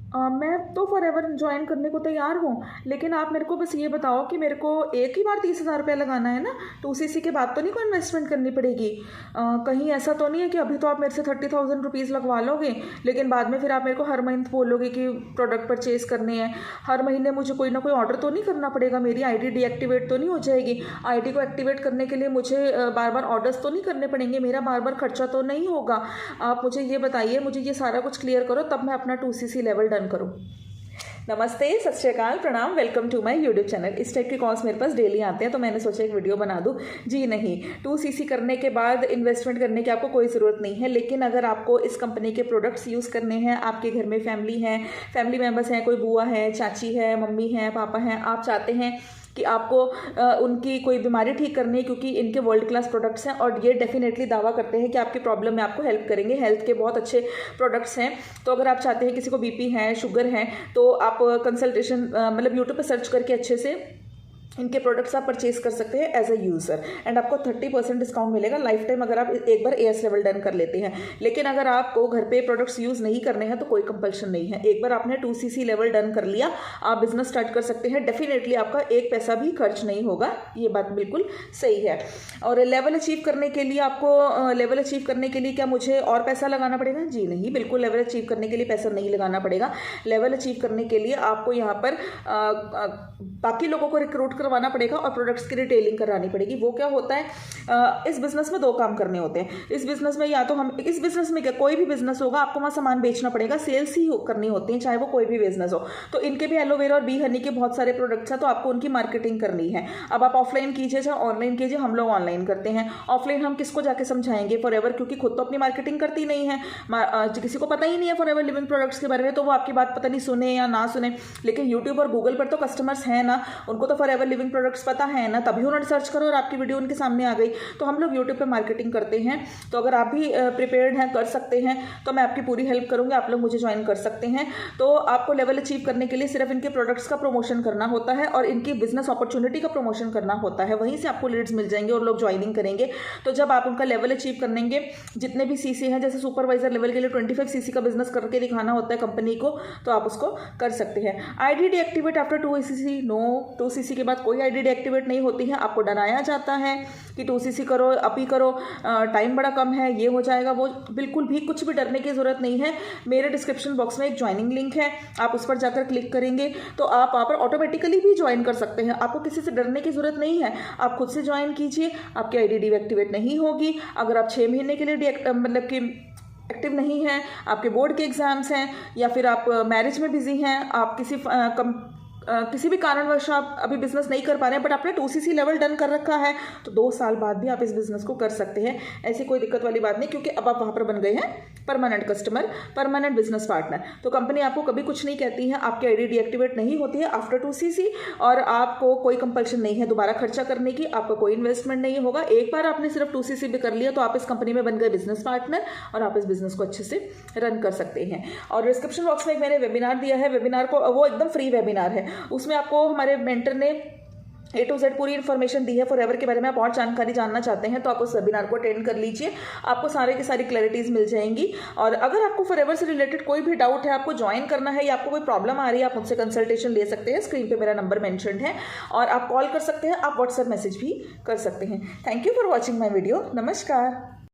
मैं तो forever join करने को तैयार हूँ, लेकिन आप मेरे को बस ये बताओ कि मेरे को एक ही बार 30,000 रुपये लगाना है ना? 2cc के बाद तो नहीं कोई इन्वेस्टमेंट करनी पड़ेगी? कहीं ऐसा तो नहीं है कि अभी तो आप मेरे से 30,000 रुपीज़ लगवा लोगे, लेकिन बाद में फिर आप मेरे को हर मंथ बोलोगे कि प्रोडक्ट परचेज करने हैं। हर महीने मुझे कोई ना कोई ऑर्डर तो नहीं करना पड़ेगा? मेरी आईडी डीएक्टिवेट तो नहीं हो जाएगी? आईडी को एक्टिवेट करने के लिए मुझे बार बार ऑर्डर्स तो नहीं करने पड़ेंगे? मेरा बार बार खर्चा तो नहीं होगा? आप मुझे ये बताइए, मुझे ये सारा कुछ क्लियर करो, तब मैं अपना 2cc लेवल डन करूँ। नमस्ते, सत श्री अकाल, प्रणाम, welcome to my YouTube channel. इस टाइप के कॉल्स मेरे पास डेली आते हैं, तो मैंने सोचा एक वीडियो बना दूं। जी नहीं, 2cc करने के बाद इन्वेस्टमेंट करने की आपको कोई ज़रूरत नहीं है, लेकिन अगर आपको इस कंपनी के प्रोडक्ट्स यूज़ करने हैं, आपके घर में फैमिली मेम्बर्स हैं, कोई बुआ है, चाची है, मम्मी है, पापा हैं, आप चाहते हैं कि आपको उनकी कोई बीमारी ठीक करनी है, क्योंकि इनके वर्ल्ड क्लास प्रोडक्ट्स हैं और ये डेफिनेटली दावा करते हैं कि आपकी प्रॉब्लम में आपको हेल्प करेंगे। हेल्थ के बहुत अच्छे प्रोडक्ट्स हैं। तो अगर आप चाहते हैं, किसी को बीपी है, शुगर है, तो आप कंसल्टेशन मतलब यूट्यूब पे सर्च करके अच्छे से इनके प्रोडक्ट्स आप परचेज कर सकते हैं एज अ यूज़र, एंड आपको 30% डिस्काउंट मिलेगा लाइफ टाइम अगर आप एक बार एएस लेवल डन कर लेते हैं। लेकिन अगर आपको घर पे प्रोडक्ट्स यूज़ नहीं करने हैं तो कोई कंपल्शन नहीं है। एक बार आपने 2cc लेवल डन कर लिया, आप बिजनेस स्टार्ट कर सकते हैं। डेफिनेटली आपका एक पैसा भी खर्च नहीं होगा, ये बात बिल्कुल सही है। और लेवल अचीव करने के लिए क्या मुझे और पैसा लगाना पड़ेगा? जी नहीं, बिल्कुल लेवल अचीव करने के लिए पैसा नहीं लगाना पड़ेगा। लेवल अचीव करने के लिए आपको यहाँ पर बाकी लोगों को रिक्रूट करवाना पड़ेगा और प्रोडक्ट्स की रिटेलिंग करानी पड़ेगी। वो क्या होता है, इस बिजनेस में 2 काम करने होते हैं। इस बिजनेस में या तो इस बिजनेस में क्या, कोई भी बिजनेस होगा, आपको वहाँ सामान बेचना पड़ेगा, सेल्स ही करनी होती है, चाहे वो कोई भी बिजनेस हो। तो इनके भी एलोवेरा और बी हनी के बहुत सारे प्रोडक्ट्स हैं, तो आपको उनकी मार्केटिंग करनी है। अब आप ऑफलाइन कीजिए चाहे ऑनलाइन कीजिए, हम लोग ऑनलाइन करते हैं। ऑफलाइन हम किसको जाके समझाएंगे फॉरएवर, क्योंकि खुद तो अपनी मार्केटिंग करती नहीं है, किसी को पता ही नहीं है फॉरएवर लिविंग प्रोडक्ट्स के बारे में, तो वो आपकी बात पता नहीं सुने या ना सुने। लेकिन यूट्यूब और गूगल पर तो कस्टमर्स हैं ना, उनको तो फॉरएवर लिविंग प्रोडक्ट्स पता है ना, तभी उन्होंने सर्च करो और आपकी वीडियो उनके सामने आ गई। तो हम लोग यूट्यूब पे मार्केटिंग करते हैं। तो अगर आप भी प्रिपेयर्ड हैं, कर सकते हैं, तो मैं आपकी पूरी हेल्प करूंगी। आप लोग मुझे ज्वाइन कर सकते हैं। तो आपको लेवल अचीव करने के लिए सिर्फ इनके प्रोडक्ट्स का प्रमोशन करना होता है और इनकी बिजनेस अपॉर्चुनिटी का प्रमोशन करना होता है। वहीं से आपको लीड्स मिल जाएंगे और लोग ज्वाइनिंग करेंगे। तो जब आप उनका लेवल अचीव करेंगे, जितने भी सीसी हैं, जैसे सुपरवाइजर लेवल के लिए 25cc का बिजनेस करके दिखाना होता है कंपनी को, तो आप उसको कर सकते हैं। ID deactivate after 2cc? No, 2cc के बाद कोई आईडी डीएक्टिवेट नहीं होती है। आपको डराया जाता है कि 2cc करो, अप ही करो, टाइम बड़ा कम है, ये हो जाएगा, वो बिल्कुल भी कुछ भी डरने की जरूरत नहीं है। मेरे डिस्क्रिप्शन बॉक्स में एक ज्वाइनिंग लिंक है, आप उस पर जाकर क्लिक करेंगे तो आप वहाँ पर ऑटोमेटिकली भी ज्वाइन कर सकते हैं। आपको किसी से डरने की जरूरत नहीं है, आप खुद से ज्वाइन कीजिए। आपकी आईडी डीएक्टिवेट नहीं होगी। अगर आप 6 महीने के लिए मतलब कि एक्टिव नहीं हैं, आपके बोर्ड के एग्जाम्स हैं, या फिर आप मैरिज में बिजी हैं, आप किसी भी कारणवश आप अभी बिजनेस नहीं कर पा रहे हैं, बट आपने 2cc लेवल डन कर रखा है, तो 2 साल बाद भी आप इस बिजनेस को कर सकते हैं। ऐसी कोई दिक्कत वाली बात नहीं, क्योंकि अब आप वहां पर बन गए हैं permanent customer, permanent business partner. तो कंपनी आपको कभी कुछ नहीं कहती है, आपकी आईडी डीएक्टिवेट नहीं होती है आफ्टर 2cc, और आपको कोई कंपल्शन नहीं है दोबारा खर्चा करने की। आपका कोई इन्वेस्टमेंट नहीं होगा। एक बार आपने सिर्फ 2cc भी कर लिया तो आप इस कंपनी में बन गए बिजनेस पार्टनर और आप इस बिजनेस को अच्छे से रन कर सकते हैं। और डिस्क्रिप्शन बॉक्स में एक मैंने वेबिनार दिया है, वेबिनार को, वो एकदम फ्री वेबिनार है। उसमें आपको हमारे मेंटर ने A to Z पूरी इन्फॉर्मेशन दी है फॉरएवर के बारे में। आप और जानकारी जानना चाहते हैं तो आप उस वेबिनार को अटेंड कर लीजिए, आपको सारे की सारी क्लैरिटीज मिल जाएंगी। और अगर आपको फॉरएवर से रिलेटेड कोई भी डाउट है, आपको ज्वाइन करना है या आपको कोई प्रॉब्लम आ रही है, आप मुझसे कंसल्टेशन ले सकते हैं। स्क्रीन पे मेरा नंबर मेंशन्ड है और आप कॉल कर सकते हैं, आप व्हाट्सएप मैसेज भी कर सकते हैं। Thank you for watching my video. नमस्कार।